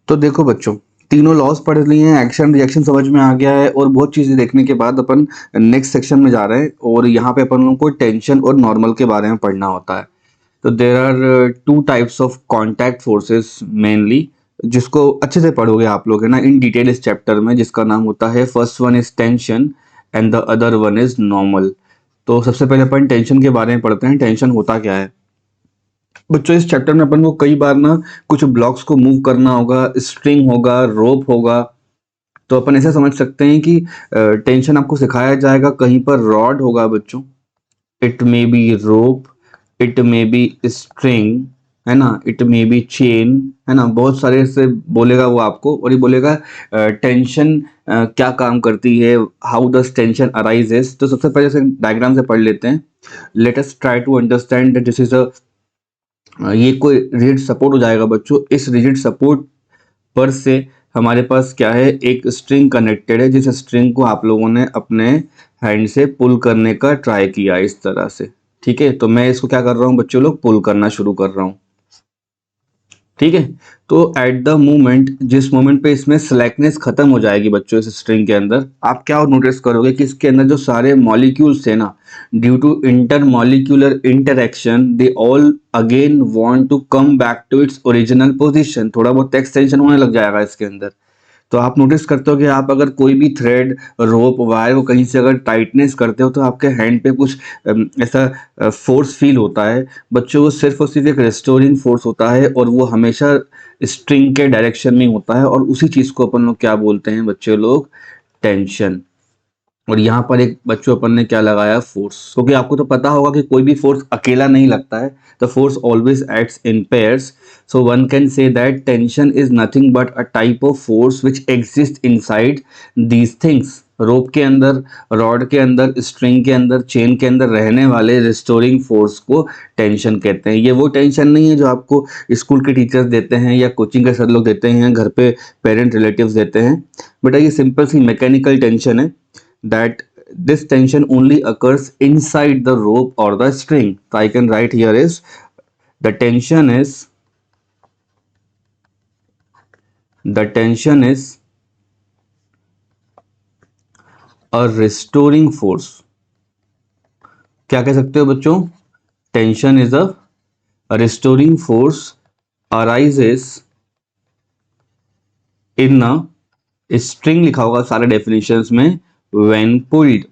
तो देखो बच्चों, तीनों लॉज पढ़ लिए हैं, एक्शन रिएक्शन समझ में आ गया है और बहुत चीजें देखने के बाद अपन नेक्स्ट सेक्शन में जा रहे हैं और यहाँ पे अपन लोगों को टेंशन और नॉर्मल के बारे में पढ़ना होता है। तो there are two types of contact forces mainly, जिसको अच्छे से पढ़ोगे आप लोग है ना इन डिटेल इस चैप्टर में, जिसका नाम होता है first one is tension and the other one is normal. तो सबसे पहले अपन टेंशन के बारे में पढ़ते हैं। टेंशन होता क्या है बच्चों? इस चैप्टर में अपन को कई बार ना कुछ ब्लॉक्स को मूव करना होगा, स्ट्रिंग होगा, रोप होगा। तो अपन ऐसे समझ सकते हैं कि टेंशन आपको सिखाया जाएगा, कहीं पर रॉड होगा बच्चों, it may be rope, it may be string, है ना, इट मे बी चेन, है ना, बहुत सारे से बोलेगा वो आपको। और ये बोलेगा टेंशन क्या काम करती है, हाउ डज टेंशन अराइजेस। तो सबसे पहले से डायग्राम से पढ़ लेते हैं। Let us try to understand that this is a ये कोई रिजिड सपोर्ट हो जाएगा बच्चों। इस रिजिड सपोर्ट पर से हमारे पास क्या है, एक स्ट्रिंग कनेक्टेड है, जिस स्ट्रिंग को आप लोगों ने अपने हैंड से पुल करने का ट्राई किया इस तरह से। ठीक है, तो मैं इसको क्या कर रहा हूँ बच्चों लोग, पुल करना शुरू कर रहा हूँ। ठीक है, तो एट द मोमेंट, जिस मोमेंट पे इसमें स्लैकनेस खत्म हो जाएगी बच्चों इस स्ट्रिंग के अंदर, आप क्या नोटिस करोगे कि इसके अंदर जो सारे मॉलिक्यूल्स थे ना, due to intermolecular interaction they all again want to come back to its original position. थोड़ा बहुत एक्सटेंशन होने लग जाएगा इसके अंदर। तो आप नोटिस करते हो कि आप अगर कोई भी थ्रेड, रोप, वायर को कहीं से अगर टाइटनेस करते हो तो आपके हैंड पे कुछ ऐसा फोर्स फील होता है बच्चों। वो सिर्फ और सिर्फ एक रेस्टोरिंग फोर्स होता है और वो हमेशा स्ट्रिंग के डायरेक्शन में होता है, और उसी चीज को अपन लोग क्या बोलते हैं बच्चे लोग, टेंशन। और यहाँ पर एक बच्चों अपन ने क्या लगाया, फोर्स, क्योंकि आपको तो पता होगा कि कोई भी फोर्स अकेला नहीं लगता है, the force always acts in pairs. So one can say that tension is nothing but a type of force which exist inside these things. Rope के अंदर, रॉड के अंदर, स्ट्रिंग के अंदर, चेन के अंदर रहने वाले रिस्टोरिंग फोर्स को टेंशन कहते हैं। ये वो टेंशन नहीं है जो आपको स्कूल के टीचर्स देते हैं या कोचिंग के सर लोग देते हैं, घर पे पेरेंट रिलेटिव्स देते हैं। बेटा ये सिंपल सी मैकेनिकल टेंशन है, that this tension only occurs inside the rope or the string. So I can write here is the tension is a restoring force. क्या कह सकते हो बच्चों, tension is a restoring force arises in a string, लिखा होगा सारे definitions में, when pulled।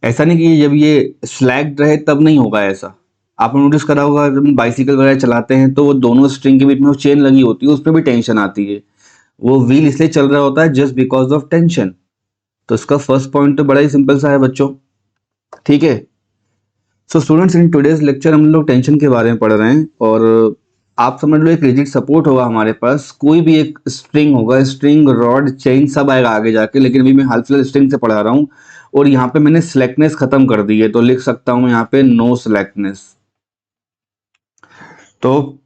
ऐसा नहीं कि जब ये स्लैग्ड रहे तब नहीं होगा ऐसा। आपने नोटिस करा होगा जब बाइसिकल वगैरह चलाते हैं तो वो दोनों स्ट्रिंग के बीच में वो चेन लगी होती है, उस पर भी टेंशन आती है। वो व्हील इसलिए चल रहा होता है जस्ट बिकॉज ऑफ टेंशन। तो इसका फर्स्ट पॉइंट तो बड़ा ही सिंपल सा है बच्चों। ठीक है, so students in today's lecture हम लोग टेंशन के बारे में पढ़ रहे हैं। और आप समझ लो एक रिजिड सपोर्ट होगा हमारे पास, कोई भी एक स्ट्रिंग होगा, स्ट्रिंग, रॉड, चेन सब आएगा आगे जाके, लेकिन अभी मैं हाल फिलहाल स्ट्रिंग से पढ़ा रहा हूँ। और यहाँ पे मैंने स्लैकनेस खत्म कर दी है, तो लिख सकता हूँ यहाँ पे नो स्लैकनेस। तो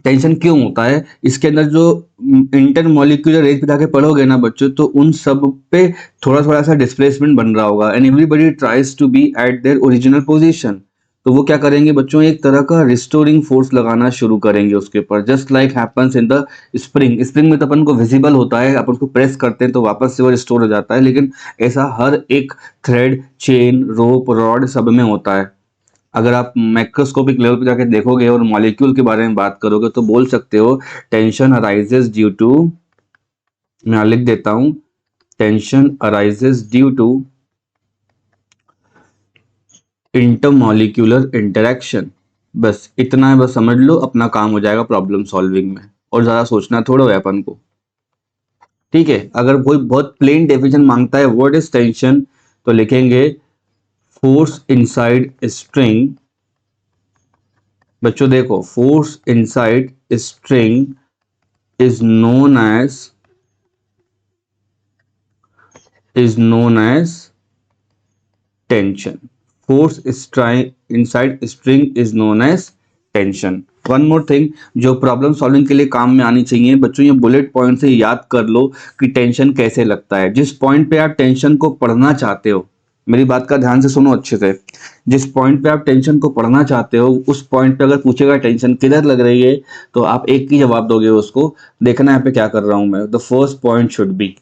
टेंशन क्यों होता है, इसके अंदर जो इंटर मॉलिक्यूलर रेट पे जाके पढ़ोगे ना बच्चों, तो उन सब पे थोड़ा थोड़ा सा डिस्प्लेसमेंट बन रहा होगा, and everybody tries to be at their original position. तो वो क्या करेंगे बच्चों, एक तरह का रिस्टोरिंग फोर्स लगाना शुरू करेंगे उसके ऊपर, just like happens in the spring. Spring में तो अपन को विजिबल होता है, अपन उसको प्रेस करते हैं तो वापस से वो रिस्टोर हो जाता है, लेकिन ऐसा हर एक थ्रेड, चेन, रोप, रॉड सब में होता है। अगर आप मैक्रोस्कोपिक लेवल पे जाके देखोगे और मॉलिक्यूल के बारे में बात करोगे तो बोल सकते हो टेंशन अराइजेस ड्यू टू, मैं लिख देता हूं, tension arises due to intermolecular interaction. बस इतना है, बस समझ लो, अपना काम हो जाएगा प्रॉब्लम सॉल्विंग में, और ज्यादा सोचना थोड़ा है अपन को। ठीक है, अगर कोई बहुत प्लेन डेफिनेशन मांगता है व्हाट इज टेंशन, तो लिखेंगे फोर्स इनसाइड स्ट्रिंग। बच्चों देखो, force inside string is known as tension. Force inside string is known as tension. One more thing जो प्रॉब्लम सॉल्विंग के लिए काम में आनी चाहिए बच्चों, ये बुलेट पॉइंट से याद कर लो कि टेंशन कैसे लगता है। जिस पॉइंट पे आप टेंशन को पढ़ना चाहते हो, मेरी बात का ध्यान से सुनो अच्छे से। जिस पॉइंट पे आप टेंशन को पढ़ना चाहते हो उस पॉइंट पे अगर पूछेगा टेंशन किधर लग रही है तो आप एक ही जवाब दोगे उसको। देखना यहाँ पे क्या कर रहा हूं मैं। The first point should be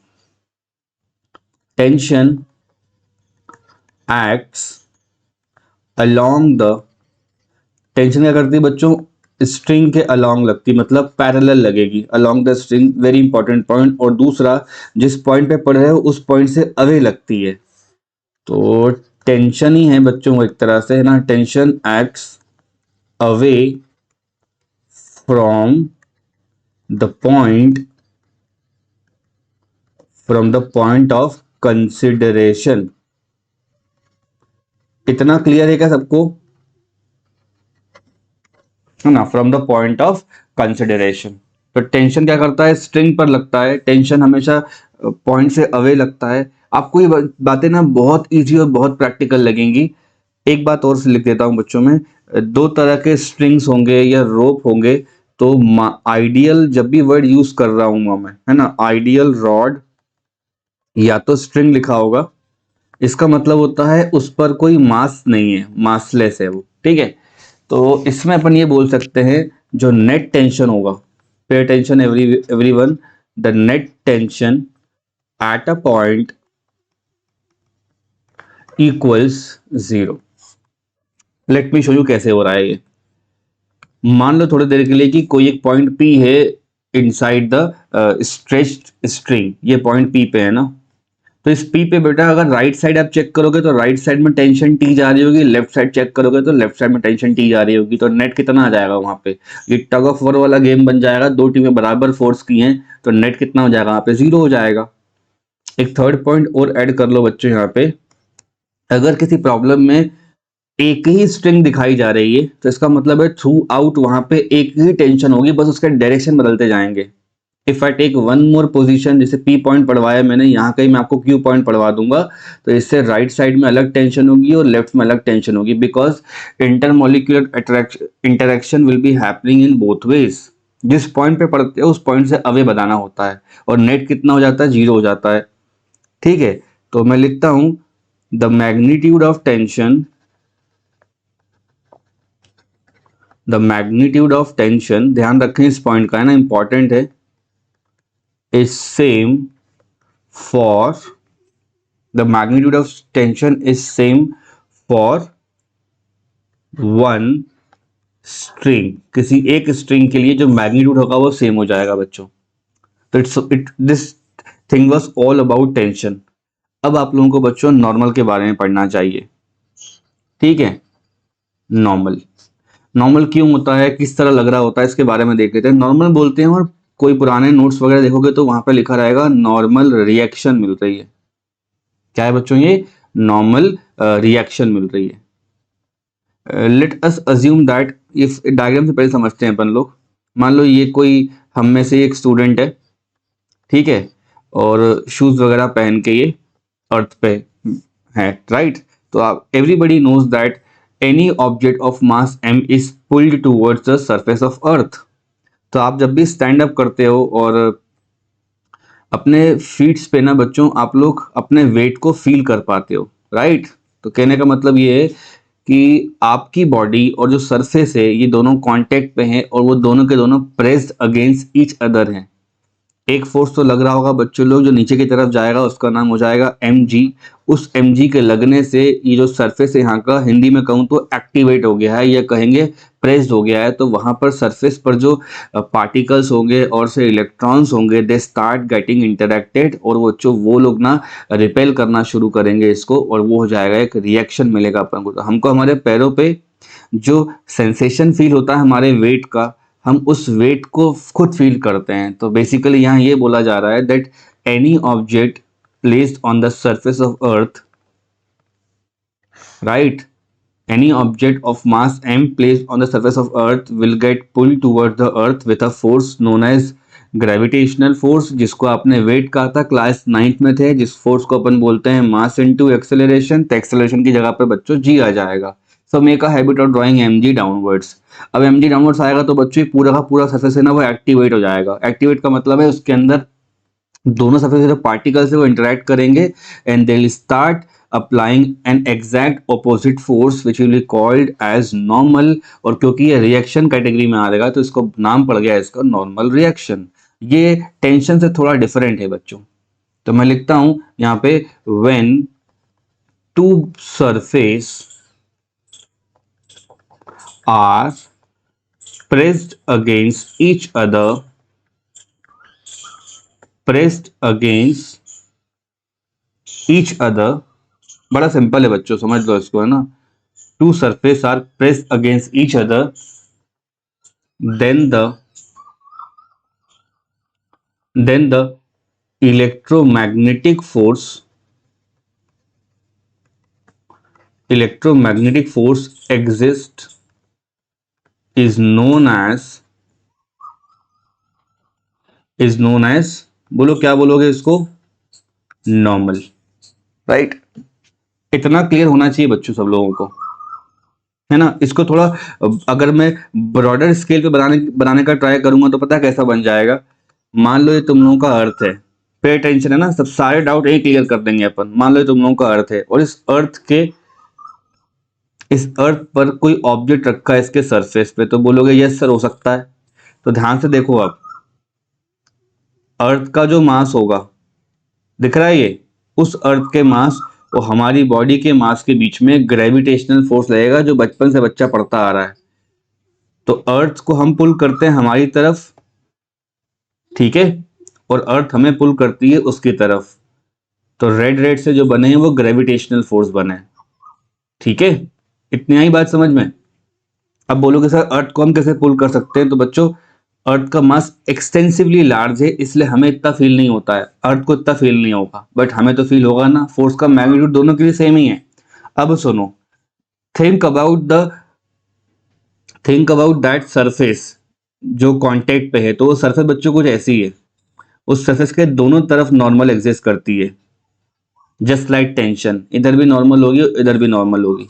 tension acts along the, tension क्या करती है बच्चों, स्ट्रिंग के अलोंग लगती, मतलब पैरेलल लगेगी along the string, very important point. और दूसरा, जिस पॉइंट पे पढ़ रहे हो उस पॉइंट से अवे लगती है। तो टेंशन ही है बच्चों एक तरह से, है ना, tension acts away from the point, from the point of consideration. इतना क्लियर है क्या सबको, है ना, from the point of consideration. तो टेंशन क्या करता है, स्ट्रिंग पर लगता है, टेंशन हमेशा पॉइंट से अवे लगता है। आपको ये बातें ना बहुत इजी और बहुत प्रैक्टिकल लगेंगी। एक बात और से लिख देता हूं बच्चों में, दो तरह के स्ट्रिंग्स होंगे या रोप होंगे। तो आइडियल, जब भी वर्ड यूज कर रहा हूं मैं, है ना, आइडियल रॉड या तो स्ट्रिंग लिखा होगा, इसका मतलब होता है उस पर कोई मास नहीं है, मासलेस है वो, ठीक है। तो इसमें अपन ये बोल सकते हैं जो नेट टेंशन होगा, pay attention everyone, the net tension at a point equals zero. Let me show you कैसे हो रहा है ये। मान लो थोड़ी देर के लिए कि कोई एक पॉइंट पी है इनसाइड द स्ट्रेच्ड स्ट्रिंग, ये पॉइंट पी पे है ना। तो इस पी पे बेटा अगर राइट साइड आप चेक करोगे तो राइट साइड में टेंशन टी जा रही होगी, लेफ्ट साइड चेक करोगे तो लेफ्ट साइड में टेंशन टी जा रही होगी। तो नेट कितना आ जाएगा वहां पे, ये टग ऑफ वॉर वाला गेम बन जाएगा। दो टीमें बराबर फोर्स की हैं तो नेट कितना हो जाएगा, वहां पे जीरो हो जाएगा। एक थर्ड पॉइंट और ऐड कर लो बच्चों यहाँ पे, अगर किसी प्रॉब्लम में एक ही स्ट्रिंग दिखाई जा रही है तो इसका मतलब है थ्रू आउट वहां पे एक ही टेंशन होगी, बस उसके डायरेक्शन बदलते जाएंगे। If I take one more position, जैसे पी पॉइंट पढ़वाया मैंने, यहाँ कहीं मैं आपको क्यू पॉइंट पढ़वा दूंगा, तो इससे राइट साइड में अलग टेंशन होगी और लेफ्ट में अलग टेंशन होगी, because intermolecular interaction will be happening in both ways. जिस पॉइंट पे पढ़ते हो उस पॉइंट से अवे बनाना होता है और नेट कितना हो जाता है, जीरो हो जाता है, ठीक है। तो मैं लिखता हूं the magnitude of tension, the magnitude of tension, ध्यान रखें इस पॉइंट का, है ना, इंपॉर्टेंट है, is same for, the magnitude of tension is same for one string, किसी एक स्ट्रिंग के लिए जो मैग्नीट्यूड होगा वो सेम हो जाएगा बच्चों। तो it this thing was all about tension. अब आप लोगों को बच्चों नॉर्मल के बारे में पढ़ना चाहिए, ठीक है। नॉर्मल, नॉर्मल क्यों होता है, किस तरह लग रहा होता है, इसके बारे में देख लेते हैं। नॉर्मल बोलते हैं, और कोई पुराने नोट्स वगैरह देखोगे तो वहां पे लिखा रहेगा नॉर्मल रिएक्शन मिल रही है। क्या है बच्चों, ये नॉर्मल रिएक्शन मिल रही है। Let us assume that, if diagram से पहले समझते हैं अपन लोग। मान लो ये कोई हम में से एक स्टूडेंट है, ठीक है, और शूज वगैरह पहन के ये अर्थ पे है, राइट। तो आप everybody knows that any object of mass m is pulled towards the surface of earth. तो आप जब भी स्टैंड अप करते हो और अपने फीट्स पे ना बच्चों आप लोग अपने वेट को फील कर पाते हो, राइट। तो कहने का मतलब ये है कि आपकी बॉडी और जो सरफेस है ये दोनों कांटेक्ट पे हैं और वो दोनों के दोनों प्रेस्ड अगेंस्ट ईच अदर हैं। एक फोर्स तो लग रहा होगा बच्चों लोग जो नीचे की तरफ जाएगा, उसका नाम हो जाएगा mg। उस mg के लगने से ये जो सरफेस है यहाँ का, हिंदी में कहूँ तो एक्टिवेट हो गया है या कहेंगे प्रेस्ड हो गया है। तो वहां पर सरफेस पर जो पार्टिकल्स होंगे और से इलेक्ट्रॉन्स होंगे, दे स्टार्ट गेटिंग इंटरेक्टेड, और वो लोग ना रिपेल करना शुरू करेंगे इसको, और वो हो जाएगा एक रिएक्शन मिलेगा अपन को। तो हमको हमारे पैरों पे जो सेंसेशन फील होता है हमारे वेट का, हम उस वेट को खुद फील करते हैं। तो बेसिकली यहाँ ये बोला जा रहा है that any object placed on the surface of earth, right, any object of mass m placed on the surface of earth will get pulled towards the earth with a force known as gravitational force, जिसको आपने wait कहा था class 9th में थे, जिस force को अपन बोलते हैं मास इनटू एक्सेलरेशन। तो एक्सेलरेशन की जगह पे बच्चों जी आ जाएगा। So make a habit of drawing mg downwards. अब mg डाउनवर्ड्स आएगा तो बच्चों पूरा का पूरा सरफेस है ना वो एक्टिवेट हो जाएगा। एक्टिवेट का मतलब है उसके अंदर दोनों सरफेस जो पार्टिकल्स है वो इंटरेक्ट करेंगे and they will start applying an exact opposite force which will be called as normal. और क्योंकि ये रिएक्शन कैटेगरी में आ रहेगा तो इसको नाम पड़ गया इसका नॉर्मल रिएक्शन। ये टेंशन से थोड़ा डिफरेंट है बच्चों। तो मैं लिखता हूं यहाँ पे when two surface are pressed against each other, pressed against each other। बड़ा सिंपल है बच्चों, समझ लो इसको, है ना। Two surface are pressed against each other, then the then the electromagnetic force exists is known as बोलो क्या बोलोगे इसको, नॉर्मल। राइट, इतना क्लियर होना चाहिए बच्चों सब लोगों को, है ना। इसको थोड़ा अगर मैं ब्रॉडर स्केल पे बनाने का ट्राई करूंगा तो पता है कैसा बन जाएगा। मान लो ये तुम लोगों का अर्थ है, पे टेंशन, है ना, सब सारे डाउट यही क्लियर कर देंगे अपन। मान लो ये तुम लोगों का अर्थ है और इस अर्थ पर कोई ऑब्जेक्ट रखा है इसके सरफेस पे, तो बोलोगे यस सर हो सकता है। तो ध्यान से देखो, आप अर्थ का जो मास होगा, दिख रहा है ये, उस अर्थ के मास और हमारी बॉडी के मास के बीच में ग्रेविटेशनल फोर्स लगेगा जो बचपन से बच्चा पढ़ता आ रहा है। तो अर्थ को हम पुल करते हैं हमारी तरफ, ठीक है, और अर्थ हमें पुल करती है उसकी तरफ। तो रेड रेड से जो बने हैं वो ग्रेविटेशनल फोर्स बने, ठीक है। इतनी आई बात समझ में। अब बोलोगे सर अर्थ को हम कैसे पुल कर सकते हैं, तो बच्चों अर्थ का मास एक्सटेंसिवली लार्ज है इसलिए हमें इतना फील नहीं होता है, अर्थ को इतना फील नहीं होगा, बट हमें तो फील होगा ना। फोर्स का मैग्नीट्यूड दोनों के लिए सेम ही है। अब सुनो, थिंक अबाउट दैट सरफेस जो कांटेक्ट पे है। तो वो सरफेस बच्चों कुछ ऐसी है, उस सरफेस के दोनों तरफ नॉर्मल एग्जिस्ट करती है, जस्ट लाइक टेंशन, इधर भी नॉर्मल होगी इधर भी नॉर्मल होगी।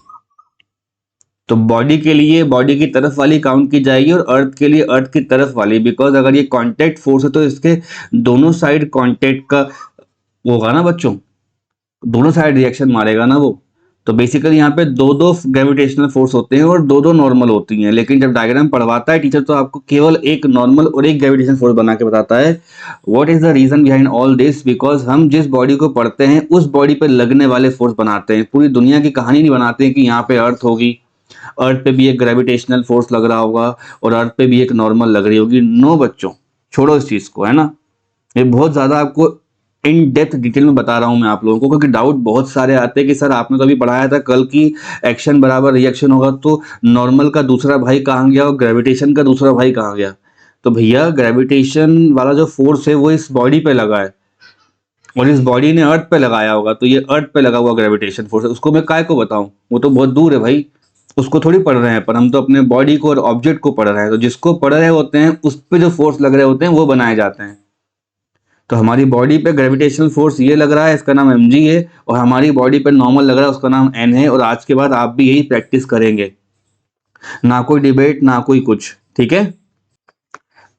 तो बॉडी के लिए बॉडी की तरफ वाली काउंट की जाएगी और अर्थ के लिए अर्थ की तरफ वाली, बिकॉज अगर ये कांटेक्ट फोर्स है तो इसके दोनों साइड कांटेक्ट का होगा ना बच्चों, दोनों साइड रिएक्शन मारेगा ना वो। तो बेसिकली यहाँ पे दो दो ग्रेविटेशनल फोर्स होते हैं और दो दो नॉर्मल होती हैं, लेकिन जब डायग्राम पढ़वाता है टीचर तो आपको केवल एक नॉर्मल और एक ग्रेविटेशनल फोर्स बना के बताता है। What is the reason behind all this, because हम जिस बॉडी को पढ़ते हैं उस बॉडी पे लगने वाले फोर्स बनाते हैं, पूरी दुनिया की कहानी नहीं बनाते हैं कि यहाँ पे अर्थ होगी, अर्थ पे भी एक ग्रेविटेशनल फोर्स लग रहा होगा और अर्थ पे भी एक नॉर्मल लग रही होगी। नो बच्चों, छोड़ो इस चीज को, है ना। ये बहुत ज्यादा आपको इन डेप्थ डिटेल में बता रहा हूं मैं आप लोगों को, क्योंकि डाउट बहुत सारे आते हैं कि सर आपने तो अभी पढ़ाया था कल की एक्शन बराबर रिएक्शन होगा, तो नॉर्मल का दूसरा भाई कहाँ गया और ग्रेविटेशन का दूसरा भाई कहाँ गया। तो भैया ग्रेविटेशन वाला जो फोर्स है वो इस बॉडी पे लगा है और इस बॉडी ने अर्थ पे लगाया होगा, तो ये अर्थ पे लगा हुआ ग्रेविटेशन फोर्स है, उसको मैं काय को बताऊं, वो तो बहुत दूर है भाई, उसको थोड़ी पढ़ रहे हैं, पर हम तो अपने बॉडी को और ऑब्जेक्ट को पढ़ रहे हैं। तो जिसको पढ़ रहे होते हैं उस पे जो फोर्स लग रहे होते हैं वो बनाए जाते हैं। तो हमारी बॉडी पे ग्रेविटेशनल फोर्स ये लग रहा है, इसका नाम mg है, और हमारी बॉडी पे नॉर्मल लग रहा है, उसका नाम n है। और आज के बाद आप भी यही प्रैक्टिस करेंगे, ना कोई डिबेट ना कोई कुछ, ठीक है।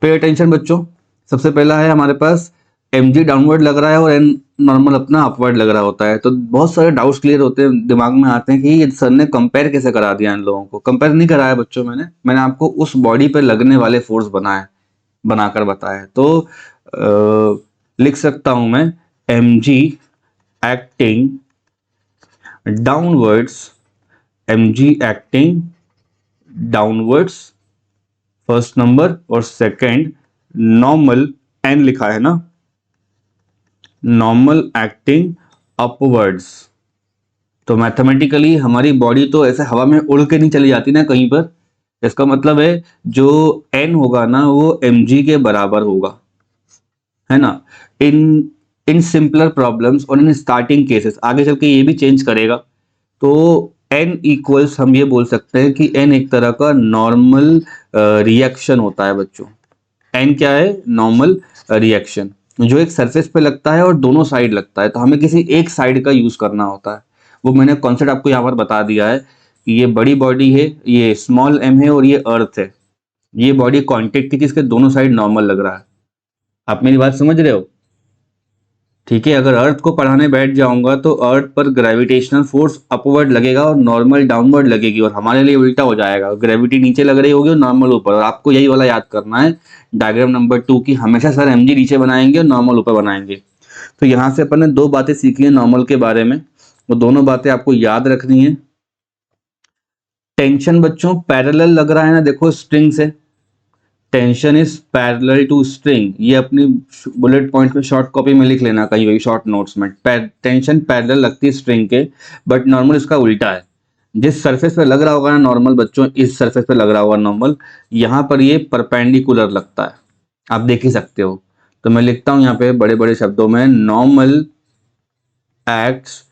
पे अटेंशन बच्चों, सबसे पहला है हमारे पास mg डाउनवर्ड लग रहा है और n नॉर्मल अपना अपवर्ड लग रहा होता है। तो बहुत सारे डाउट्स क्लियर होते हैं, दिमाग में आते हैं कि ये सर ने कंपेयर कैसे करा दिया इन लोगों को। कंपेयर नहीं कराया बच्चों, मैंने आपको उस बॉडी पे लगने वाले फोर्स बनाकर बताया। तो लिख सकता हूं मैं mg acting downwards, mg acting downwards first number, और सेकंड नॉर्मल n लिखा है ना, नॉर्मल एक्टिंग अपवर्ड्स। तो मैथमेटिकली हमारी बॉडी तो ऐसे हवा में उड़ के नहीं चली जाती ना कहीं पर, इसका मतलब है जो n होगा ना वो mg के बराबर होगा, है ना। इन सिंपलर प्रॉब्लम्स और इन स्टार्टिंग केसेस, आगे चल के ये भी चेंज करेगा। तो n इक्वल्स हम ये बोल सकते हैं कि n एक तरह का नॉर्मल रिएक्शन होता है बच्चों। n क्या है, नॉर्मल रिएक्शन, जो एक सरफेस पे लगता है और दोनों साइड लगता है। तो हमें किसी एक साइड का यूज करना होता है, वो मैंने कॉन्सेप्ट आपको यहाँ पर बता दिया है कि ये बड़ी बॉडी है, ये स्मॉल m है और ये अर्थ है। ये बॉडी कॉन्टेक्ट की, इसके दोनों साइड नॉर्मल लग रहा है। आप मेरी बात समझ रहे हो। ठीक है, अगर अर्थ को पढ़ाने बैठ जाऊंगा तो अर्थ पर ग्रेविटेशनल फोर्स अपवर्ड लगेगा और नॉर्मल डाउनवर्ड लगेगी, और हमारे लिए उल्टा हो जाएगा, ग्रेविटी नीचे लग रही होगी और नॉर्मल ऊपर। और आपको यही वाला याद करना है डायग्राम नंबर 2 की, हमेशा सर एमजी नीचे बनाएंगे और नॉर्मल ऊपर बनाएंगे। तो यहाँ से अपन ने दो बातें सीखी है नॉर्मल के बारे में, वो दोनों बातें आपको याद रखनी है। टेंशन बच्चों पैरेलल लग रहा है ना, देखो स्ट्रिंग से, tension is parallel to string, ये अपनी बुलेट पॉइंट में शॉर्ट कॉपी में लिख लेना कहीं भी शॉर्ट नोट्स में, टेंशन पैरेलल लगती है स्ट्रिंग के, बट नॉर्मल इसका उल्टा है। जिस सरफेस पे लग रहा होगा ना नॉर्मल बच्चों, इस सरफेस पे लग रहा होगा नॉर्मल, यहाँ पर ये परपेंडिकुलर लगता है, आप देख ही सकते हो। तो मैं लिखता हूं यहाँ पे बड़े बड़े शब्दों में, नॉर्मल एक्ट्स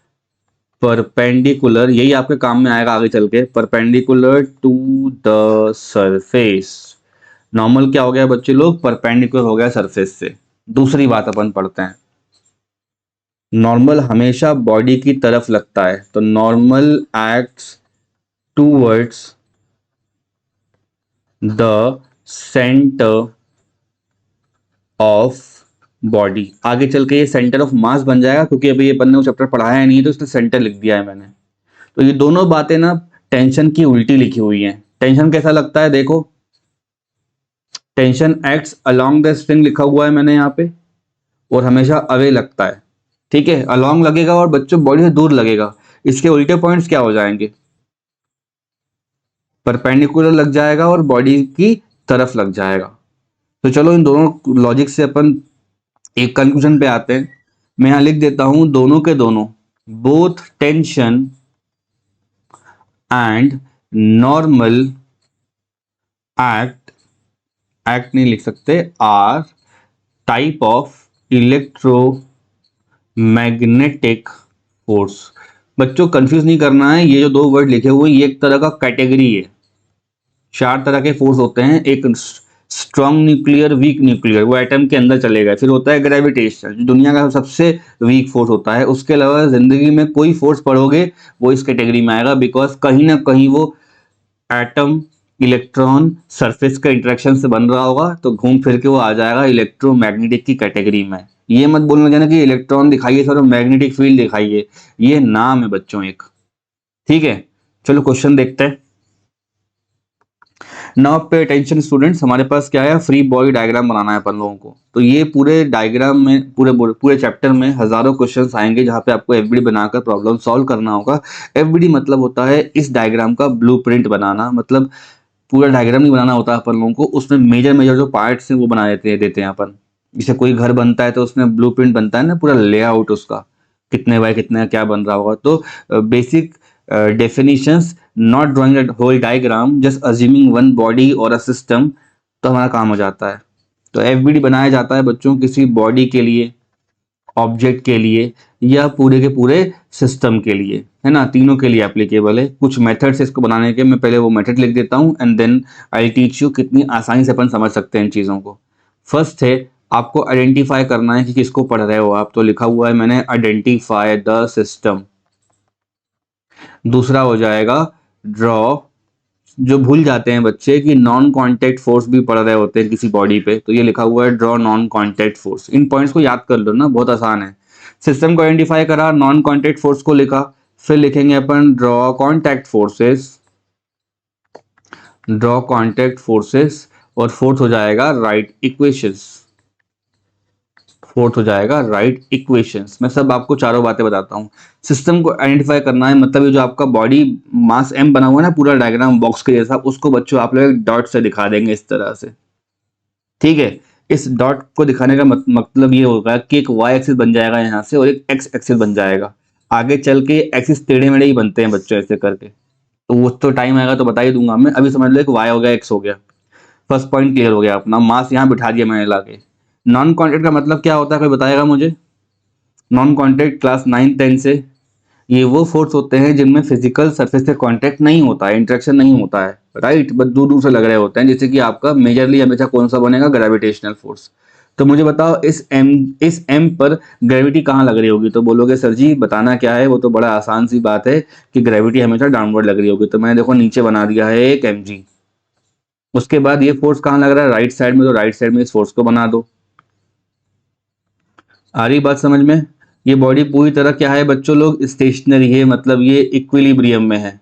परपेंडिकुलर, यही आपके काम में आएगा आगे चल के, perpendicular to the surface. Normal क्या हो गया बच्चे लोग, परपेंडिकुलर हो गया सरफेस से। दूसरी बात अपन पढ़ते हैं, नॉर्मल हमेशा बॉडी की तरफ लगता है, तो normal acts towards the centre of body. आगे चल के ये सेंटर ऑफ मास बन जाएगा, क्योंकि अभी ये अपन ने वो चैप्टर पढ़ाया नहीं है तो इसलिए सेंटर लिख दिया है मैंने। तो ये दोनों बातें ना टेंशन की उल्टी लिखी हुई हैं। टेंशन कैसा लगता है, देखो tension acts along the string लिखा हुआ है मैंने यहाँ पे, और हमेशा अवे लगता है। ठीक है, अलोंग लगेगा और बच्चों बॉडी से दूर लगेगा। इसके उल्टे पॉइंट्स क्या हो जाएंगे, परपेंडिकुलर लग जाएगा और बॉडी की तरफ लग जाएगा। तो चलो इन दोनों लॉजिक से अपन एक कंक्लूजन पे आते हैं। मैं यहां लिख देता हूं दोनों के दोनों, both tension and normal act, act नहीं लिख सकते, are type of electromagnetic force. बच्चों कंफ्यूज नहीं करना है, ये जो दो वर्ड लिखे हुए ये एक तरह का कैटेगरी है। 4 तरह के फोर्स होते हैं, एक स्ट्रॉन्ग न्यूक्लियर, वीक न्यूक्लियर, वो एटम के अंदर चलेगा। फिर होता है ग्रेविटेशन, जो दुनिया का सबसे वीक फोर्स होता है। उसके अलावा जिंदगी में कोई फोर्स पढ़ोगे वो इस कैटेगरी में आएगा, बिकॉज कहीं ना कहीं वो एटम इलेक्ट्रॉन सरफेस का इंटरेक्शन से बन रहा होगा, तो घूम फिर के वो आ जाएगा इलेक्ट्रोमैग्नेटिक की कैटेगरी में। ये मत बोलना जाना कि इलेक्ट्रॉन दिखाइए सर, मैग्नेटिक फील्ड दिखाइए, ये नाम है बच्चों एक। ठीक है, चलो क्वेश्चन देखते हैं। नाउ पे अटेंशन स्टूडेंट्स, हमारे पास क्या है, फ्री बॉडी डायग्राम बनाना है अपन लोगों को। तो ये पूरे डायग्राम में पूरे पूरे चैप्टर में हजारों क्वेश्चंस आएंगे, जहां पे आपको एफबीडी बनाकर प्रॉब्लम सॉल्व करना होगा। एफबीडी मतलब होता है इस डायग्राम का ब्लूप्रिंट बनाना, मतलब पूरा डायग्राम नहीं बनाना होता अपन लोगों को, उसमें मेजर मेजर जो पार्ट्स हैं वो बना देते हैं अपन। जैसे कोई घर बनता है तो उसमें ब्लूप्रिंट बनता है ना, पूरा लेआउट उसका, कितने बाय कितने क्या बन रहा होगा। तो basic definitions, not drawing the whole diagram, just assuming one body और अ सिस्टम, तो हमारा काम हो जाता है। तो एफबीडी बनाया जाता है बच्चों किसी बॉडी के लिए, ऑब्जेक्ट के लिए, या पूरे के पूरे सिस्टम के लिए, है ना, तीनों के लिए एप्लीकेबल है। कुछ मेथड्स इसको बनाने के, मैं पहले वो मेथड लिख देता हूँ and then I teach you कितनी आसानी से अपन समझ सकते हैं इन चीज़ों को। फर्स्ट है, आपको आइडेंटिफाई करना है कि किसको पढ़ रहे हो आप, तो लिखा हुआ है मैंने आइडेंटिफाई द सिस्टम। दूसरा हो जाएगा ड्रॉ, जो भूल जाते हैं बच्चे कि नॉन कांटेक्ट फोर्स भी पढ़ रहे होते हैं किसी बॉडी पे, तो ये लिखा हुआ है ड्रॉ नॉन कांटेक्ट फोर्स। इन पॉइंट्स को याद कर लो ना, बहुत आसान है। सिस्टम को आइडेंटिफाई करा, नॉन कांटेक्ट फोर्स को लिखा, फिर लिखेंगे अपन draw contact forces, draw contact forces, और फोर्थ हो जाएगा राइट इक्वेशंस, फोर्थ हो जाएगा राइट इक्वेशंस। मैं सब आपको चारों बातें बताता हूँ। सिस्टम को आइडेंटिफाई करना है, मतलब ये जो आपका बॉडी मास एम बना हुआ है ना पूरा डायग्राम बॉक्स के जैसा, उसको बच्चों आप लोग डॉट से दिखा देंगे इस तरह से। ठीक है, इस डॉट को दिखाने का मतलब ये होगा कि एक वाई एक्सिस बन जाएगा यहाँ से और एक एक्स एक्सिस बन जाएगा। आगे चल के एक्सिस टेढ़े मेढ़े ही बनते हैं बच्चों ऐसे करके, तो वो तो टाइम आएगा तो बता ही दूंगा मैं, अभी समझ लो एक वाई हो गया, एक्स हो गया। फर्स्ट पॉइंट क्लियर हो गया अपना, मास यहाँ बिठा दिया मैंने लाके। नॉन कॉन्टेक्ट का मतलब क्या होता है, कोई बताएगा मुझे? नॉन कॉन्टेक्ट क्लास 9-10 से, ये वो फोर्स होते हैं जिनमें फिजिकल सरफेस से कांटेक्ट नहीं होता है, इंटरेक्शन नहीं होता है, राइट, बस दूर दूर से लग रहे होते हैं। जैसे कि आपका मेजरली हमेशा कौन सा बनेगा, ग्रेविटेशनल फोर्स। तो मुझे बताओ इस एम पर ग्रेविटी कहाँ लग रही होगी, तो बोलोगे सर जी बताना क्या है, वो तो बड़ा आसान सी बात है कि ग्रेविटी हमेशा डाउनवर्ड लग रही होगी। तो मैंने देखो नीचे बना दिया है एक mg। उसके बाद ये फोर्स कहाँ लग रहा है, राइट साइड में, तो राइट साइड में इस फोर्स को बना दो। आ रही बात समझ में? ये बॉडी पूरी तरह क्या है बच्चों लोग, स्टेशनरी है, मतलब ये इक्विलिब्रियम में है।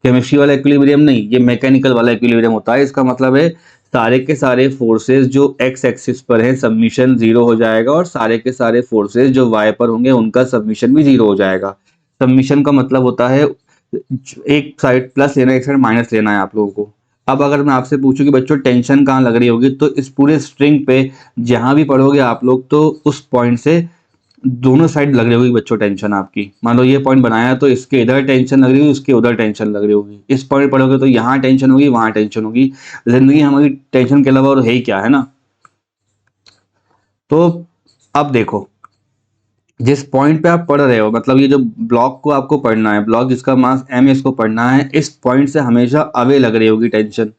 केमिस्ट्री वाला इक्विलिब्रियम नहीं, ये मैकेनिकल वाला इक्विलिब्रियम होता है। इसका मतलब है सारे के सारे फोर्सेस जो एक्स एक्सिस पर हैं सबमिशन जीरो हो जाएगा, और सारे के सारे फोर्सेस जो वाई पर होंगे उनका सबमिशन भी जीरो हो जाएगा। सबमिशन का मतलब होता है एक साइड प्लस लेना, एक साइड माइनस लेना है आप लोगों को। अब अगर मैं आपसे पूछूं कि बच्चों टेंशन कहाँ लग रही होगी, तो इस पूरे स्ट्रिंग पे जहां भी पढ़ोगे आप लोग, तो उस पॉइंट से दोनों साइड लग रही होगी बच्चों टेंशन आपकी। मान लो ये पॉइंट बनाया तो इसके इधर टेंशन लग रही होगी, उसके उधर टेंशन लग रही होगी। इस पॉइंट पढ़ोगे तो यहाँ टेंशन होगी, वहां टेंशन होगी। जिंदगी हमारी टेंशन के अलावा और है ही क्या, है ना? तो अब देखो, जिस पॉइंट पे आप पढ़ रहे हो, मतलब ये जो ब्लॉक को आपको पढ़ना है, ब्लॉक जिसका मास m है इसको पढ़ना है, इस पॉइंट से हमेशा अवे लग रही होगी टेंशन।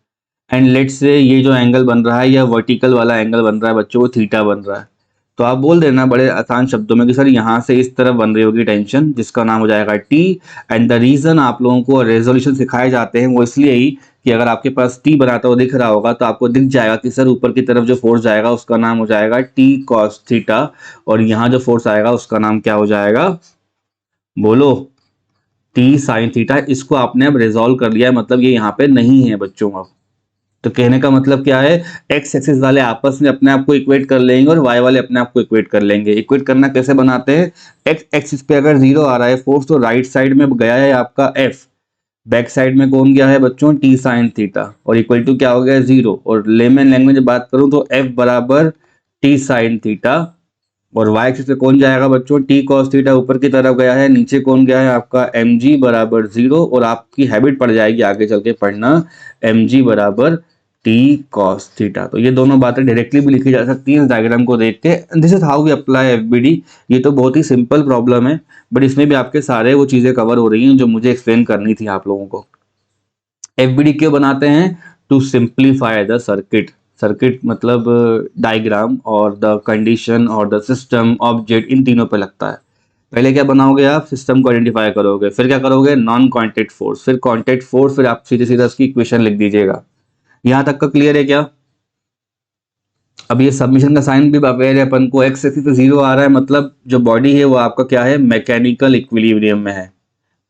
एंड लेट से ये जो एंगल बन रहा है, या वर्टिकल वाला एंगल बन रहा है बच्चों, वो थीटा बन रहा है। तो आप बोल देना बड़े आसान शब्दों में कि सर यहाँ से इस तरफ बन रही होगी टेंशन, जिसका नाम हो जाएगा टी। एंड द रीजन आप लोगों को रेजोल्यूशन सिखाए जाते हैं वो इसलिए ही कि अगर आपके पास टी बनाता हुआ दिख रहा होगा तो आपको दिख जाएगा कि सर ऊपर की तरफ जो फोर्स जाएगा उसका नाम हो जाएगा टी कॉस थीटा, और यहाँ जो फोर्स आएगा उसका नाम क्या हो जाएगा, बोलो? T sine theta. इसको आपने अब रिजॉल्व कर लिया है, मतलब ये यहाँ पे नहीं है बच्चों अब। तो कहने का मतलब क्या है, एक्स एक्सिस वाले आपस में अपने आप को इक्वेट कर लेंगे और वाई वाले अपने आप को इक्वेट कर लेंगे। इक्वेट करना कैसे बनाते हैं, एक्स एक्सिस पे अगर जीरो आ रहा है फोर्स, तो राइट साइड में गया है आपका एफ, बैक साइड में कौन गया है बच्चों, टी साइन थीटा, और इक्वल टू क्या हो गया, जीरो। और लेमन लैंग्वेज में बात करूं तो एफ बराबर टी साइन थीटा, और वाई एक्सिस पे कौन जाएगा बच्चों, टी कॉस थीटा ऊपर की तरफ गया है, नीचे कौन गया है आपका एम जी बराबर जीरो। और आपकी हैबिट पड़ जाएगी आगे चल के पढ़ना, एम जी बराबर टी कॉस थीटा। तो ये दोनों बातें डायरेक्टली भी लिखी जा सकती हैं इस डायग्राम को देख के। This is how we apply FBD. ये तो बहुत ही सिंपल प्रॉब्लम है, बट इसमें भी आपके सारे वो चीजें कवर हो रही हैं जो मुझे एक्सप्लेन करनी थी आप लोगों को। एफबीडी क्यों बनाते हैं, to simplify the circuit. Circuit मतलब डायग्राम और द कंडीशन और द सिस्टम ऑब्जेक्ट, इन तीनों पे लगता है। पहले क्या बनाओगे आप, सिस्टम को आइडेंटिफाई करोगे, फिर क्या करोगे, नॉन कांटेक्ट फोर्स, फिर कांटेक्ट फोर्स, फिर आप सीधे सीधे उसकी इक्वेशन लिख दीजिएगा। यहां तक का क्लियर है क्या? अब ये सबमिशन का साइन भी अवेयर है अपन को, एक्स एक्सिस पे जीरो आ रहा है, मतलब जो बॉडी है वो आपका क्या है, मैकेनिकल इक्विलिब्रियम में है।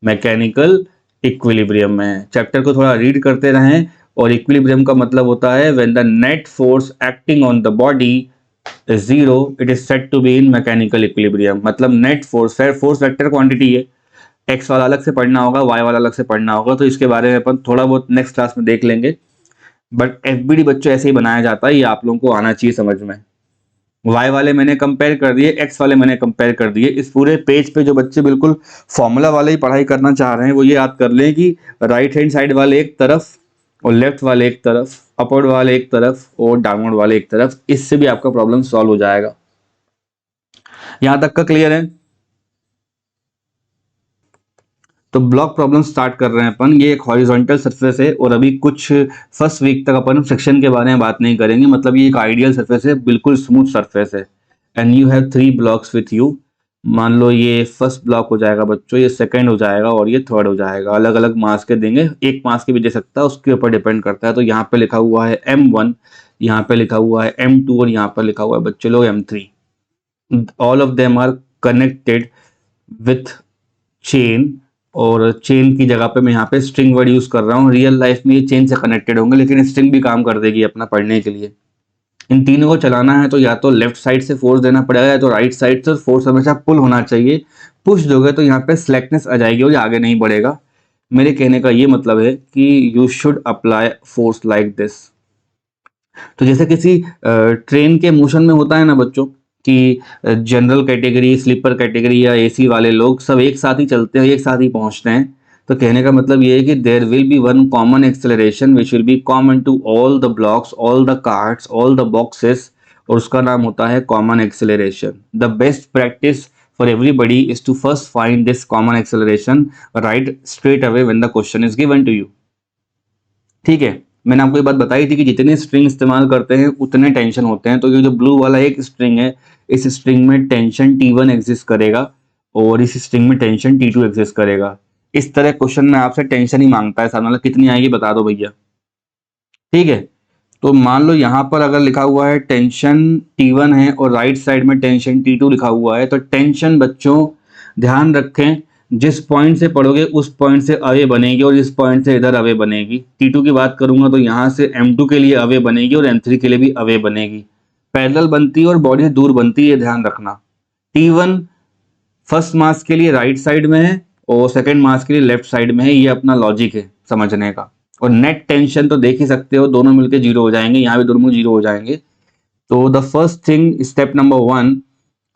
मैकेनिकल इक्विलिब्रियम में है। चैप्टर को थोड़ा रीड करते रहें। और इक्विलिब्रियम का मतलब होता है when the net force acting on the body is zero, it is said to be in mechanical equilibrium. मतलब net force, force vector quantity है, एक्स वाला अलग से पढ़ना होगा, वाई वाला अलग से पढ़ना होगा, तो इसके बारे में अपन थोड़ा बहुत नेक्स्ट क्लास में देख लेंगे। बट एफबीडी बच्चों ऐसे ही बनाया जाता है, ये आप लोगों को आना चाहिए समझ में। वाई वाले मैंने कंपेयर कर दिए, एक्स वाले मैंने कंपेयर कर दिए। इस पूरे पेज पे जो बच्चे बिल्कुल फॉर्मूला वाले ही पढ़ाई करना चाह रहे हैं वो ये याद कर लें कि राइट हैंड साइड वाले एक तरफ, और लेफ्ट वाले एक तरफ, अपवर्ड वाले एक तरफ, और डाउनवर्ड वाले एक तरफ। इससे भी आपका प्रॉब्लम सॉल्व हो जाएगा। यहां तक का क्लियर है? तो ब्लॉक प्रॉब्लम स्टार्ट कर रहे हैं अपन। ये एक हॉरिजॉन्टल सरफेस है, और अभी कुछ फर्स्ट वीक तक अपन सेक्शन के बारे में बात नहीं करेंगे। मतलब ये एक आइडियल सरफेस है, बिल्कुल स्मूथ सरफेस है। And you have 3 blocks with you. मान लो ये फर्स्ट ब्लॉक हो जाएगा बच्चों, ये सेकंड हो जाएगा, और ये थर्ड हो जाएगा। अलग अलग मास के देंगे, एक मास के भी दे सकता है, उसके ऊपर डिपेंड करता है। तो यहाँ पे लिखा हुआ है M1, यहाँ पे लिखा हुआ है M2, और यहाँ पर लिखा हुआ है बच्चे लोग M3। All of them are connected with chain, और चेन की जगह पे मैं यहाँ पे स्ट्रिंग वर्ड यूज कर रहा हूँ। रियल लाइफ में ये चेन से कनेक्टेड होंगे, लेकिन स्ट्रिंग भी काम कर देगी अपना पढ़ने के लिए। इन तीनों को चलाना है तो या तो लेफ्ट साइड से फोर्स देना पड़ेगा, या तो राइट साइड से। फोर्स हमेशा पुल होना चाहिए, पुश दोगे तो यहाँ पे स्लैकनेस आ जाएगी और ये आगे नहीं बढ़ेगा। मेरे कहने का ये मतलब है कि you should apply force like this. तो जैसे किसी ट्रेन के मोशन में होता है ना बच्चों, कि जनरल कैटेगरी, स्लीपर कैटेगरी या एसी वाले लोग सब एक साथ ही चलते हैं, एक साथ ही पहुंचते हैं। तो कहने का मतलब ये है कि there will be one common acceleration which will be common to all the blocks, all the carts, all the boxes, और उसका नाम होता है common acceleration. The best practice for everybody is to first find this common acceleration right straight away when the question is given to you. ठीक है, मैंने आपको ये बात बताई थी कि जितने स्ट्रिंग इस्तेमाल करते हैं उतने टेंशन होते हैं। तो ये जो ब्लू वाला एक स्ट्रिंग है, इस स्ट्रिंग में टेंशन T1 एग्जिस्ट करेगा, और इस स्ट्रिंग में टेंशन T2 एग्जिस्ट करेगा। इस तरह क्वेश्चन में आपसे टेंशन ही मांगता है सामने वाला, कितनी आएगी बता दो भैया। ठीक है, तो मान लो यहाँ पर अगर लिखा हुआ है टेंशन T1 है और राइट साइड में टेंशन T2 लिखा हुआ है, तो टेंशन बच्चों ध्यान रखें जिस पॉइंट से पढ़ोगे उस पॉइंट से अवे बनेगी और इस पॉइंट से इधर अवे बनेगी। T2 की बात करूंगा तो यहाँ से M2 के लिए अवे बनेगी और M3 के लिए भी अवे बनेगी। पैरेलल बनती है और बॉडी से दूर बनती है, ध्यान रखना। T1 फर्स्ट मास के लिए राइट साइड में है और सेकंड मास के लिए लेफ्ट साइड में है, ये अपना लॉजिक है समझने का। और नेट टेंशन तो देख ही सकते हो, दोनों मिलकर जीरो हो जाएंगे, यहाँ भी दोनों जीरो हो जाएंगे। तो the first thing, step number 1,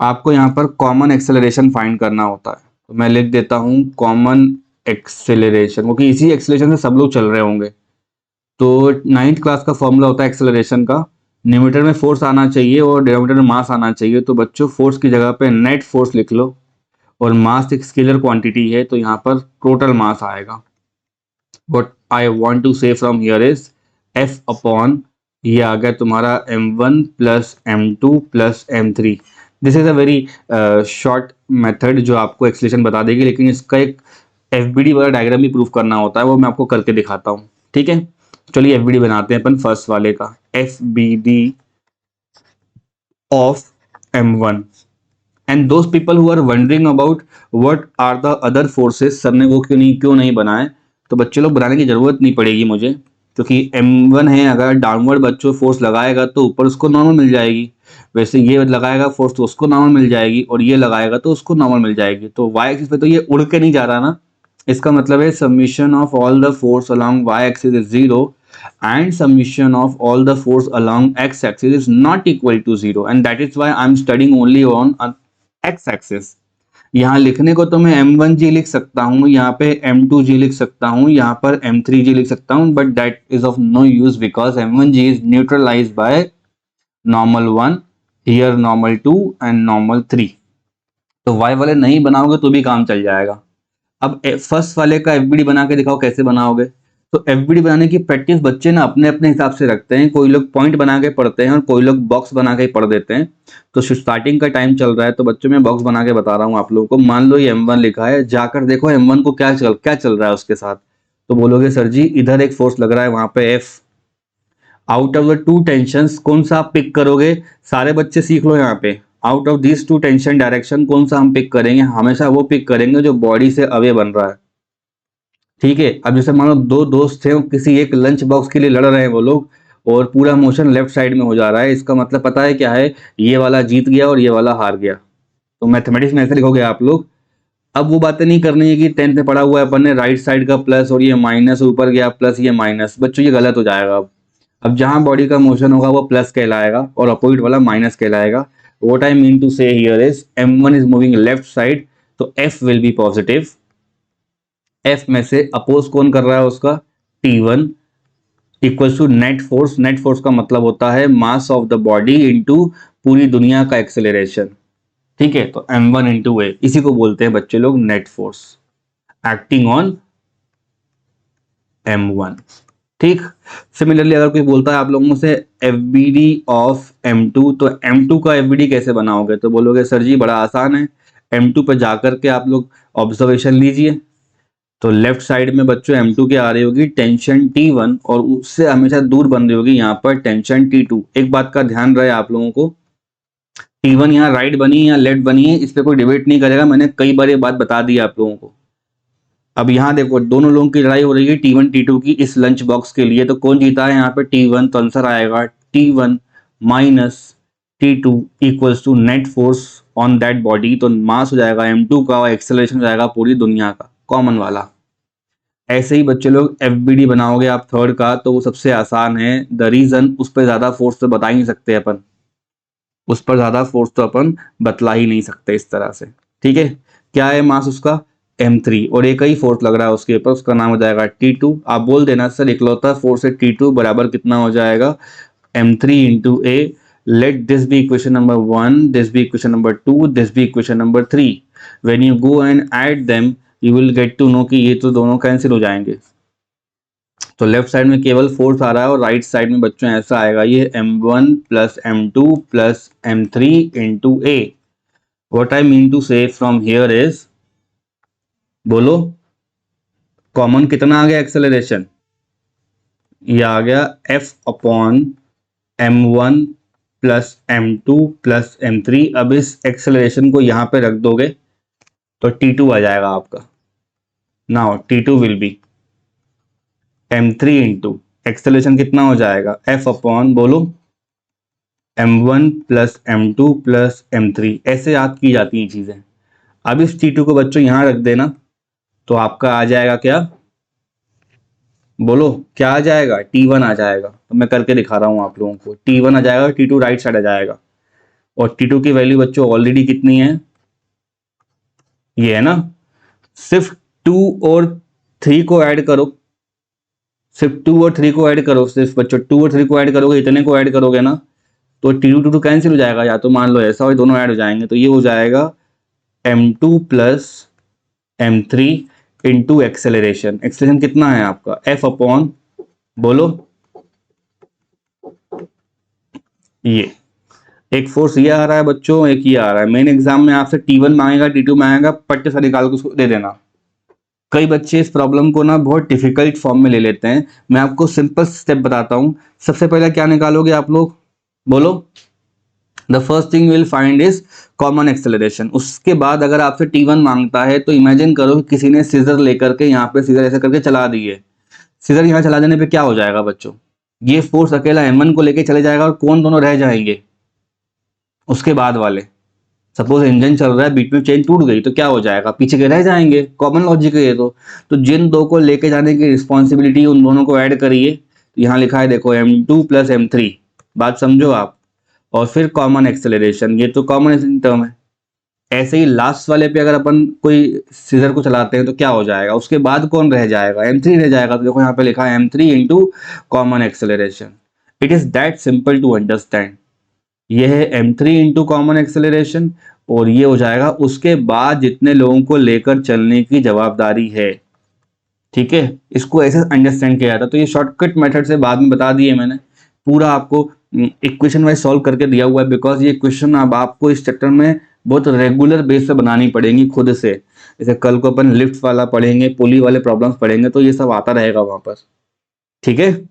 आपको यहाँ पर कॉमन एक्सेलरेशन फाइंड करना होता है। तो मैं लिख देता हूँ कॉमन एक्सेलरेशन, क्योंकि इसी एक्सेलरेशन से सब लोग चल रहे होंगे। तो 9th क्लास का फॉर्मूला होता है एक्सेलरेशन का, न्यूमीटर में फोर्स आना चाहिए और डिनोमिनेटर में मास आना चाहिए। तो बच्चों फोर्स की जगह पे नेट फोर्स लिख लो और मास एक स्केलर क्वांटिटी है, तो यहाँ पर टोटल मास आएगा। What I want to say from here is F upon, ये आ गया तुम्हारा M1 plus M2 plus M3। This is a very short method जो आपको एक्सप्लेनेशन बता देगी, लेकिन इसका एक FBD वाला डायग्राम भी प्रूफ करना होता है, वो मैं आपको करके दिखाता हूँ। ठीक है, चलिए FBD बनाते हैं अपन फर्स्ट वाले का। FBD of M1 and those people who are wondering about what are the other forces, sir ने वो क्यों नहीं बनाए, तो बच्चे लोग बनाने की जरूरत नहीं पड़ेगी मुझे, क्योंकि M1 है, अगर डाउनवर्ड बच्चों फोर्स लगाएगा तो ऊपर उसको नॉर्मल मिल जाएगी, वैसे ये लगाएगा फोर्स तो उसको नॉर्मल मिल जाएगी, और ये लगाएगा तो उसको नॉर्मल मिल जाएगी। तो वाई एक्सिस पे तो ये उड़ के नहीं जा रहा ना, इसका मतलब है summation of all the force along Y axis is 0 and summation of all the force along x axis is not equal to 0, and that is why I'm studying only on x axis। यहाँ लिखने को तो मैं M1G लिख सकता हूँ, यहाँ पे M2G लिख सकता हूँ, यहाँ पर M3G लिख सकता हूँ, but that is of no use because M1G is neutralised by normal 1, here normal 2 and normal 3। तो y वाले नहीं बनाओगे तो भी काम चल जाएगा। अब फर्स्ट वाले का FBD बना के दिखाओ कैसे बनाओगे। तो FBD बनाने की प्रैक्टिस बच्चे ना अपने अपने हिसाब से रखते हैं, कोई लोग पॉइंट बना के पढ़ते हैं और कोई लोग बॉक्स बना के पढ़ देते हैं। तो स्टार्टिंग का टाइम चल रहा है तो बच्चों में बॉक्स बना के बता रहा हूँ आप लोगों को। मान लो ये M1 लिखा है, जाकर देखो M1 को क्या चल रहा है उसके साथ। तो बोलोगे सर जी इधर एक फोर्स लग रहा है, वहां पे F। Out of the two tensions कौन सा आप पिक करोगे, सारे बच्चे सीख लो यहाँ पे। Out of this two tension direction कौन सा हम पिक करेंगे, हमेशा वो पिक करेंगे जो बॉडी से अवे बन रहा है। ठीक है, अब जैसे मान लो दो दोस्त थे, किसी एक लंच बॉक्स के लिए लड़ रहे हैं वो लोग, और पूरा मोशन लेफ्ट साइड में हो जा रहा है, इसका मतलब पता है क्या है, ये वाला जीत गया और ये वाला हार गया। तो मैथमेटिक्स में ऐसे लिखोगे आप लोग। अब वो बातें नहीं करनी है कि 10th में पढ़ा हुआ है अपन ने, राइट साइड का प्लस और ये माइनस, ऊपर गया प्लस ये माइनस, बच्चों ये गलत हो जाएगा। अब जहां बॉडी का मोशन होगा वो प्लस कहलाएगा और अपोजिट वाला माइनस कहलाएगा। व्हाट आई मीन टू से here is M1 is moving left side, तो F will be positive. F में से अपोज कौन कर रहा है उसका, T1 equal to net force. Net force का मतलब होता है mass of the body into पूरी दुनिया का एक्सेलरेशन। ठीक है, तो M1 इंटू ए, इसी को बोलते हैं बच्चे लोग net force acting on M1। ठीक, सिमिलरली अगर कोई बोलता है आप लोगों से FBD ऑफ M2, तो M2 का FBD कैसे बनाओगे, तो बोलोगे सर जी बड़ा आसान है, M2 पे जाकर के आप लोग ऑब्जर्वेशन लीजिए। तो लेफ्ट साइड में बच्चों M2 के आ रही होगी टेंशन T1 और उससे हमेशा दूर बन रही होगी यहाँ पर टेंशन T2। एक बात का ध्यान रहे आप लोगों को, T1 यहाँ राइट बनी है या लेफ्ट बनी है इस पर कोई डिबेट नहीं करेगा, मैंने कई बार ये बात बता दी आप लोगों को। अब यहाँ देखो दोनों लोगों की लड़ाई हो रही है T1 T2 की इस लंच बॉक्स के लिए, तो कौन जीता है यहाँ पे T1, तो आंसर आएगा T1 minus T2 equals to net force on that body. तो मास हो जाएगा M2 का और एक्सेलरेशन हो जाएगा पूरी दुनिया का, कॉमन वाला। ऐसे ही बच्चे लोग FBD बनाओगे आप थर्ड का, तो वो सबसे आसान है। द रीजन, उस पर ज्यादा फोर्स तो बता ही नहीं सकते अपन, उस पर ज्यादा फोर्स तो अपन बतला ही नहीं सकते इस तरह से। ठीक है, क्या है मास उसका M3 और एक ही फोर्स लग रहा है उसके ऊपर, उसका नाम हो जाएगा T2। आप बोल देना सर इकलौता फोर्स है T2 बराबर कितना हो जाएगा M3 into a. Let this be equation number 1, this be equation number 2, this be equation number 3। When you go and add them you will get to know कि ये तो दोनों कैंसिल हो जाएंगे। तो लेफ्ट साइड में केवल फोर्स आ रहा है और राइट साइड में बच्चों ऐसा आएगा, ये M1 plus M2 plus M3 into a. What I mean to say from here is, बोलो कॉमन कितना आ गया एक्सेलरेशन, ये आ गया F upon m1 plus m2 plus m3। अब इस एक्सेलरेशन को यहाँ पे रख दोगे तो t2 आ जाएगा आपका। Now t2 will be m3 into acceleration कितना हो जाएगा, f अपॉन बोलो m1 plus m2 plus m3। ऐसे याद की जाती हैं चीजें। अब इस t2 को बच्चों यहां रख देना तो आपका आ जाएगा क्या, बोलो क्या आ जाएगा, t1 आ जाएगा। तो मैं करके दिखा रहा हूं आप लोगों को। t1 आ जाएगा, t2 राइट साइड आ जाएगा। और t2 की वैल्यू बच्चों ऑलरेडी कितनी है, ये है ना। सिर्फ 2 और 3 को ऐड करो, सिर्फ 2 और 3 को ऐड करो, सिर्फ बच्चों 2 और 3 को ऐड करोगे, इतने को ऐड करोगे ना तो t2 कैंसिल हो जाएगा। या तो मान लो ऐसा हो, दोनों ऐड हो जाएंगे तो ये हो जाएगा m2 plus m3 into acceleration. Acceleration कितना है आपका, f अपॉन बोलो ये एक फोर्स ये आ रहा है बच्चों, एक ये आ रहा है। मेन एग्जाम में आपसे t1 मांगेगा, t2 मांगेगा, पट्टे से निकाल के उसको दे देना। कई बच्चे इस प्रॉब्लम को ना बहुत डिफिकल्ट फॉर्म में ले लेते हैं। मैं आपको सिंपल स्टेप बताता हूं। सबसे पहले क्या निकालोगे आप लोग, बोलो the first thing will find is common acceleration. उसके बाद अगर आपसे t1 मांगता है तो इमेजिन करो कि किसी ने सीजर लेकर के यहाँ पे सीजर ऐसे करके चला दिए। सीजर यहाँ चला देने पे क्या हो जाएगा बच्चों, ये फोर्स अकेला m1 को लेके चले जाएगा और कौन दोनों रह जाएंगे, उसके बाद वाले। सपोज इंजन चल रहा है, बीच में चेन टूट गई तो क्या हो जाएगा, पीछे के रह जाएंगे। कॉमन लॉजिक है ये तो जिन दो को लेके जाने की रिस्पॉन्सिबिलिटी उन दोनों को ऐड करिए। तो यहाँ लिखा है देखो m2 प्लस m3, बात समझो आप। और फिर कॉमन एक्सेलरेशन, ये तो कॉमन टर्म है। ऐसे ही लास्ट वाले पे अगर अपन कोई सीजर को चलाते हैं तो क्या हो जाएगा, उसके बाद कौन रह जाएगा, m3 रह जाएगा। तो देखो यहाँ पे लिखा है m3 into common acceleration. It is that simple to understand. ये है m3 इंटू कॉमन एक्सेलरेशन और ये हो जाएगा उसके बाद जितने लोगों को लेकर चलने की जवाबदारी है। ठीक है, इसको ऐसे अंडरस्टैंड किया जाता। तो ये शॉर्टकट मेथड से बाद में बता दिए मैंने, पूरा आपको इक्वेशन वाइज सॉल्व करके दिया हुआ है। बिकॉज ये क्वेश्चन अब आपको इस चैप्टर में बहुत रेगुलर बेस पे बनानी पड़ेंगी खुद से। जैसे कल को अपन लिफ्ट वाला पढ़ेंगे, पुली वाले प्रॉब्लम्स पढ़ेंगे, तो ये सब आता रहेगा वहां पर। ठीक है।